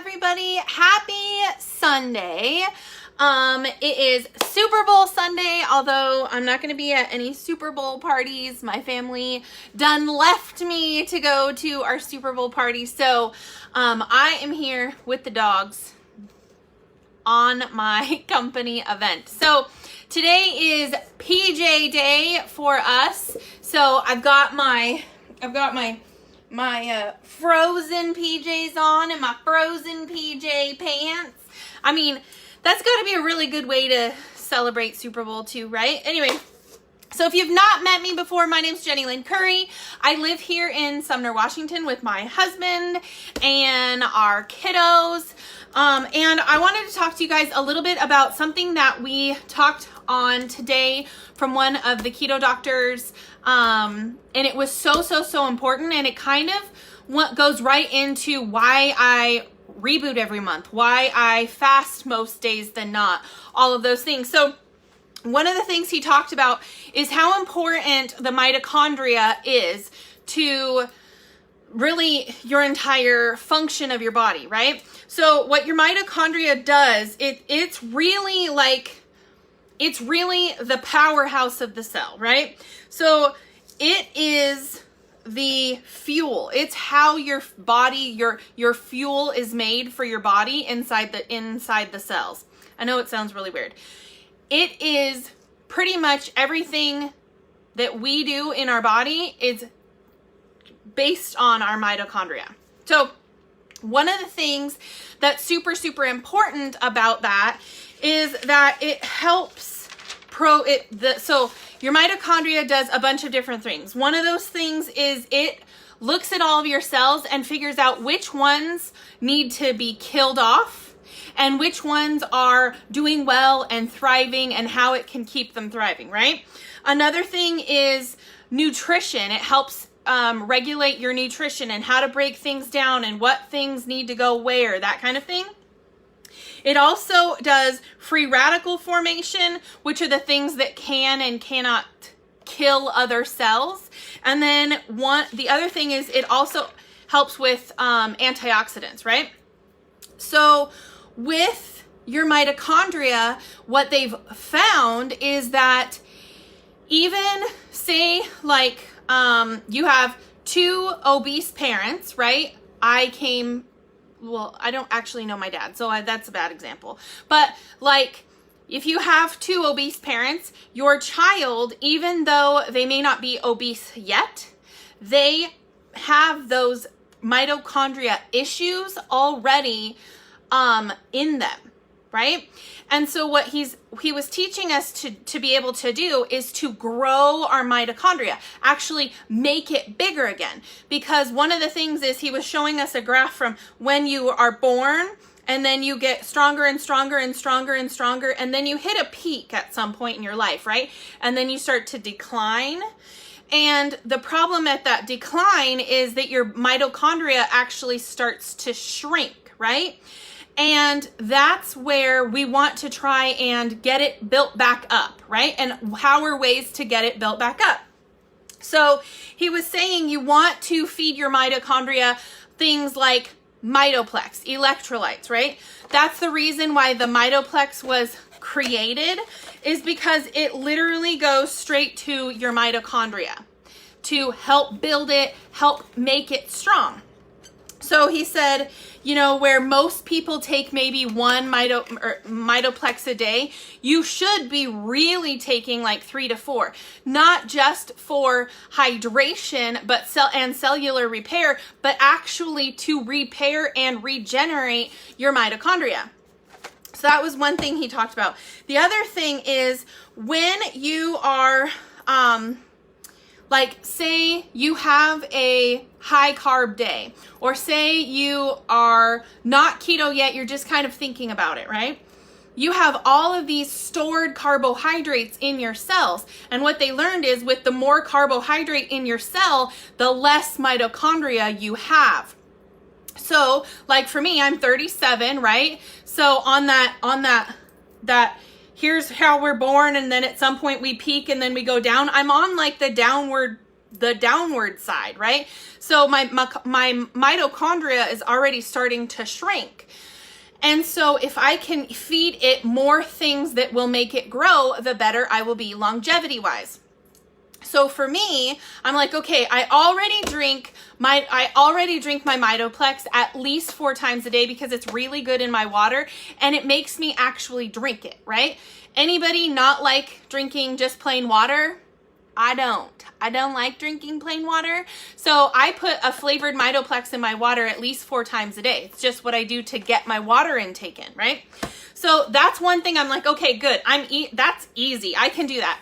everybody. Happy Sunday. It is Super Bowl Sunday, although I'm not going to be at any Super Bowl parties. My family done left me to go to our Super Bowl party. So, I am here with the dogs on my company event. So today is PJ day for us. So I've got my frozen PJs on and my frozen PJ pants. I mean, that's got to be a really good way to celebrate Super Bowl too, right? Anyway, so if you've not met me before, my name's Jenny Lynn Curry. I live here in Sumner, Washington with my husband and our kiddos. And I wanted to talk to you guys a little bit about something that we talked on today from one of the keto doctors. And it was so important. And it kind of goes right into why I reboot every month, why I fast most days than not, all of those things. So one of the things he talked about is how important the mitochondria is to really your entire function of your body, right? So what your mitochondria does, it's really the powerhouse of the cell, right? So it is the fuel. It's how your body, your fuel is made for your body inside the cells. I know it sounds really weird. It is pretty much everything that we do in our body is based on our mitochondria. So one of the things that's super important about that is that it helps so your mitochondria does a bunch of different things. One of those things is it looks at all of your cells and figures out which ones need to be killed off and which ones are doing well and thriving and how it can keep them thriving, right? Another thing is nutrition. It helps regulate your nutrition and how to break things down and what things need to go where, that kind of thing. It also does free radical formation, which are the things that can and cannot kill other cells. And then the other thing is it also helps with antioxidants, right? So with your mitochondria, what they've found is that even say like you have two obese parents, right? I don't actually know my dad, so that's a bad example. But like, if you have two obese parents, your child, even though they may not be obese yet, they have those mitochondria issues already in them, right? And so what he was teaching us to be able to do is to grow our mitochondria, actually make it bigger again. Because one of the things is he was showing us a graph from when you are born and then you get stronger and stronger and stronger and stronger. And then you hit a peak at some point in your life, right? And then you start to decline. And the problem at that decline is that your mitochondria actually starts to shrink, right? And that's where we want to try and get it built back up, right? And how are ways to get it built back up? So he was saying you want to feed your mitochondria things like Mitoplex, electrolytes, right? That's the reason why the Mitoplex was created, is because it literally goes straight to your mitochondria to help build it, help make it strong. So he said, where most people take maybe one Mitoplex a day, you should be really taking like 3 to 4, not just for hydration, but cellular repair, but actually to repair and regenerate your mitochondria. So that was one thing he talked about. The other thing is when you are, like say you have a high carb day, or say you are not keto yet, you're just kind of thinking about it, right? You have all of these stored carbohydrates in your cells. And what they learned is with the more carbohydrate in your cell, the less mitochondria you have. So like for me, I'm 37, right? So on that here's how we're born, and then at some point we peak and then we go down. I'm on like the downward the downward side, right? So my mitochondria is already starting to shrink. And so if I can feed it more things that will make it grow, the better I will be longevity wise. So for me, I'm like, okay, I already drink my Mitoplex at least 4 times a day because it's really good in my water and it makes me actually drink it, right? Anybody not like drinking just plain water? I don't like drinking plain water. So I put a flavored Mitoplex in my water at least 4 times a day. It's just what I do to get my water intake in, right? So that's one thing I'm like, okay, good. That's easy. I can do that.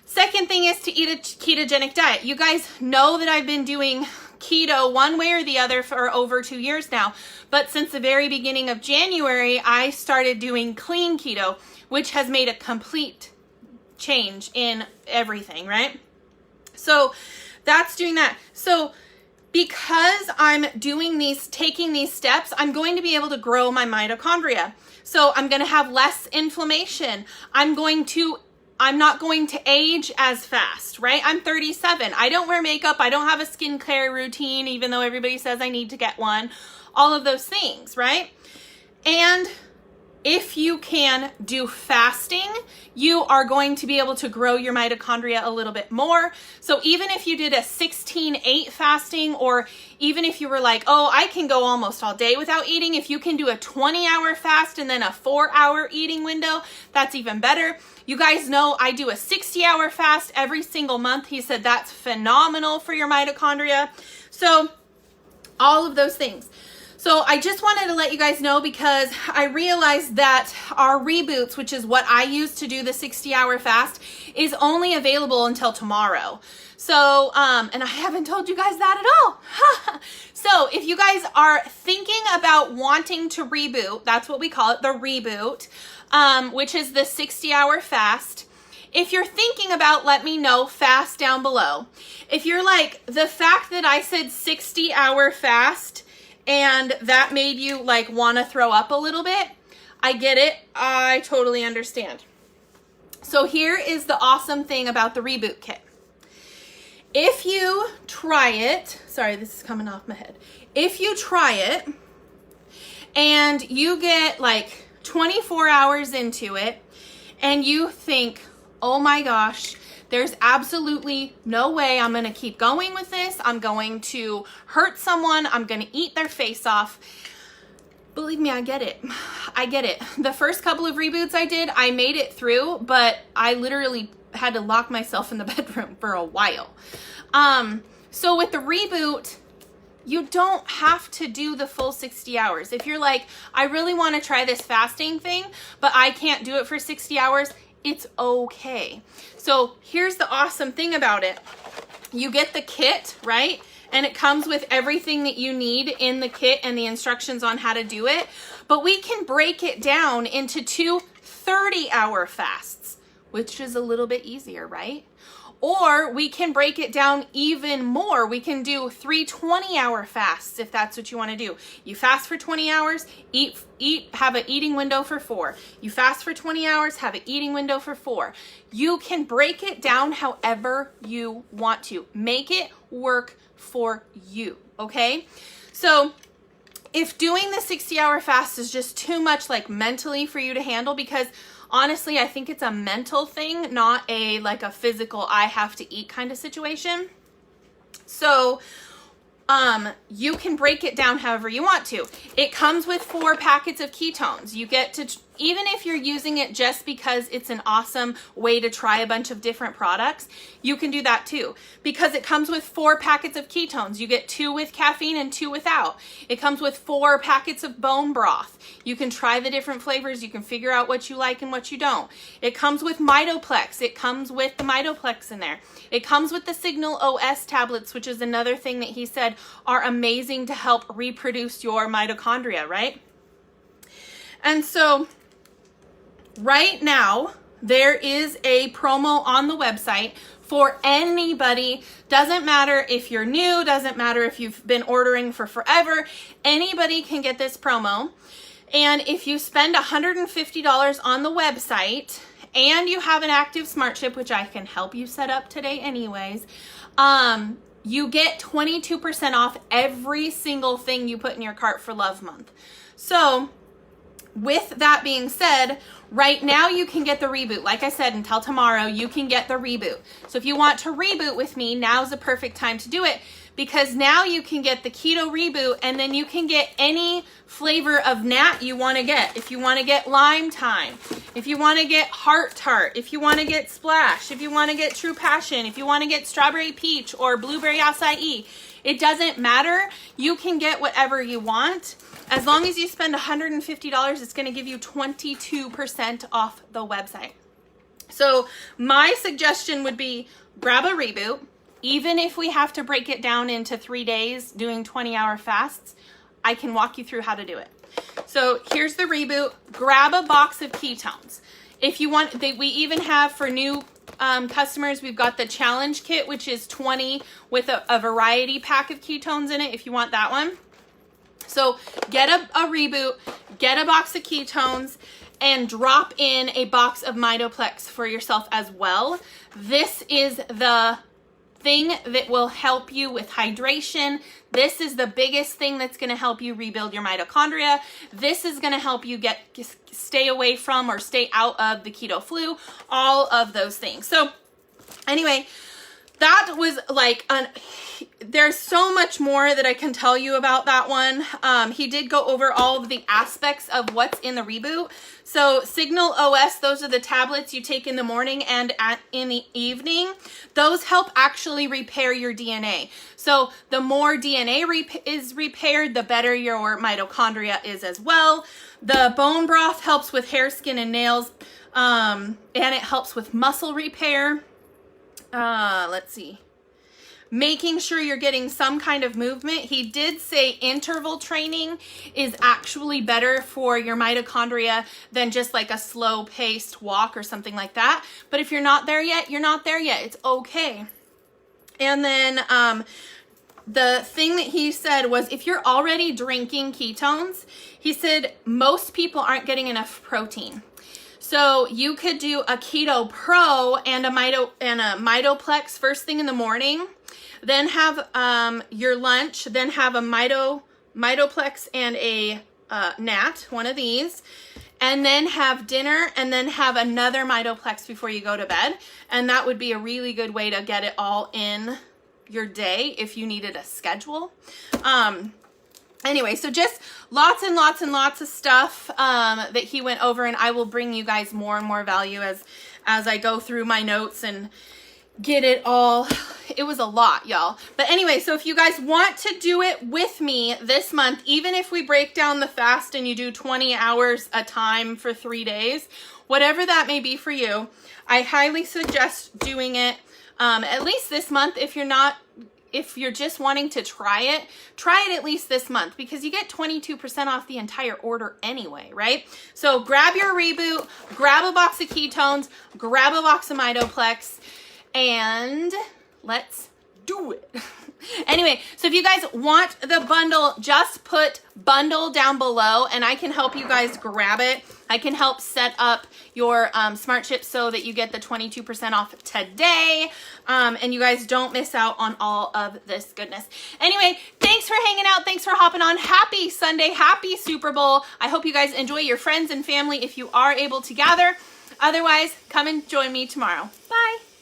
Second thing is to eat a ketogenic diet. You guys know that I've been doing keto one way or the other for over 2 years now. But since the very beginning of January, I started doing clean keto, which has made a complete change in everything, right? So that's doing that. So because I'm taking these steps, I'm going to be able to grow my mitochondria. So I'm going to have less inflammation. I'm not going to age as fast, right? I'm 37. I don't wear makeup. I don't have a skincare routine, even though everybody says I need to get one. All of those things, right? And if you can do fasting, you are going to be able to grow your mitochondria a little bit more. So even if you did a 16-8 fasting, or even if you were like, oh, I can go almost all day without eating, if you can do a 20-hour fast and then a 4-hour eating window, that's even better. You guys know I do a 60-hour fast every single month. He said that's phenomenal for your mitochondria. So all of those things. So I just wanted to let you guys know because I realized that our reboots, which is what I use to do the 60-hour fast, is only available until tomorrow. So, and I haven't told you guys that at all. So if you guys are thinking about wanting to reboot, that's what we call it, the reboot, which is the 60-hour fast. If you're thinking about, let me know, fast down below. If you're like, the fact that I said 60-hour fast, and that made you like want to throw up a little bit, I get it. I totally understand. So here is the awesome thing about the reboot kit. If you try it, sorry, this is coming off my head. If you try it and you get like 24 hours into it and you think, oh my gosh, there's absolutely no way I'm going to keep going with this. I'm going to hurt someone. I'm going to eat their face off. Believe me, I get it. I get it. The first couple of reboots I did, I made it through, but I literally had to lock myself in the bedroom for a while. So with the reboot, you don't have to do the full 60 hours. If you're like, I really want to try this fasting thing, but I can't do it for 60 hours, it's okay. So here's the awesome thing about it. You get the kit, right? And it comes with everything that you need in the kit and the instructions on how to do it. But we can break it down into 2 30-hour fasts, which is a little bit easier, right? Or we can break it down even more. We can do 3 20-hour fasts if that's what you want to do. You fast for 20 hours, have an eating window for 4. You fast for 20 hours, have an eating window for 4. You can break it down however you want to. Make it work for you, okay? So if doing the 60-hour fast is just too much like mentally for you to handle, because honestly, I think it's a mental thing, not a like a physical I have to eat kind of situation. So you can break it down however you want to. It comes with 4 packets of ketones. You get to, even if you're using it just because it's an awesome way to try a bunch of different products, you can do that too. Because it comes with 4 packets of ketones. You get 2 with caffeine and 2 without. It comes with 4 packets of bone broth. You can try the different flavors. You can figure out what you like and what you don't. It comes with Mitoplex. It comes with the Mitoplex in there. It comes with the Signal OS tablets, which is another thing that he said are amazing to help reproduce your mitochondria, right? And so right now, there is a promo on the website for anybody. Doesn't matter if you're new, doesn't matter if you've been ordering for forever. Anybody can get this promo. And if you spend $150 on the website and you have an active smart chip, which I can help you set up today anyways, you get 22% off every single thing you put in your cart for Love Month. So with that being said, right now you can get the reboot. Like I said, until tomorrow, you can get the reboot. So if you want to reboot with me, now's the perfect time to do it, because now you can get the keto reboot, and then you can get any flavor of nat you want to get. If you want to get lime thyme, if you want to get heart tart, if you want to get splash, if you want to get true passion, if you want to get strawberry peach or blueberry acai, it doesn't matter. You can get whatever you want. As long as you spend $150, it's going to give you 22% off the website. So my suggestion would be grab a reboot. Even if we have to break it down into 3 days doing 20-hour fasts, I can walk you through how to do it. So here's the reboot. Grab a box of ketones. If you want, we even have for new customers, we've got the challenge kit, which is 20 with a variety pack of ketones in it if you want that one. So get a reboot, get a box of ketones, and drop in a box of Mitoplex for yourself as well. This is the thing that will help you with hydration. This is the biggest thing that's going to help you rebuild your mitochondria. This is going to help you stay away from or stay out of the keto flu, all of those things. So anyway, that was like there's so much more that I can tell you about that one. He did go over all of the aspects of what's in the reboot. So Signal OS, those are the tablets you take in the morning and in the evening. Those help actually repair your DNA. So the more DNA is repaired, the better your mitochondria is as well. The bone broth helps with hair, skin, and nails, and it helps with muscle repair. Let's see. Making sure you're getting some kind of movement. He did say interval training is actually better for your mitochondria than just like a slow paced walk or something like that. But if you're not there yet, you're not there yet. It's okay. And then the thing that he said was if you're already drinking ketones, he said most people aren't getting enough protein. So you could do a Keto Pro and a Mitoplex first thing in the morning, then have your lunch, then have a Mitoplex and a nat, one of these, and then have dinner, and then have another Mitoplex before you go to bed. And that would be a really good way to get it all in your day if you needed a schedule. Anyway, so just lots and lots and lots of stuff that he went over, and I will bring you guys more and more value as I go through my notes and get it all. It was a lot, y'all. But anyway, so if you guys want to do it with me this month, even if we break down the fast and you do 20 hours a time for 3 days, whatever that may be for you, I highly suggest doing it at least this month. If you're just wanting to try it at least this month, because you get 22% off the entire order anyway, right? So grab your reboot, grab a box of ketones, grab a box of Mitoplex, and let's do it. Anyway, so if you guys want the bundle, just put bundle down below and I can help you guys grab it. I can help set up your Smart Chip so that you get the 22% off today, and you guys don't miss out on all of this goodness. Anyway, thanks for hanging out. Thanks for hopping on. Happy Sunday. Happy Super Bowl. I hope you guys enjoy your friends and family if you are able to gather. Otherwise, come and join me tomorrow. Bye.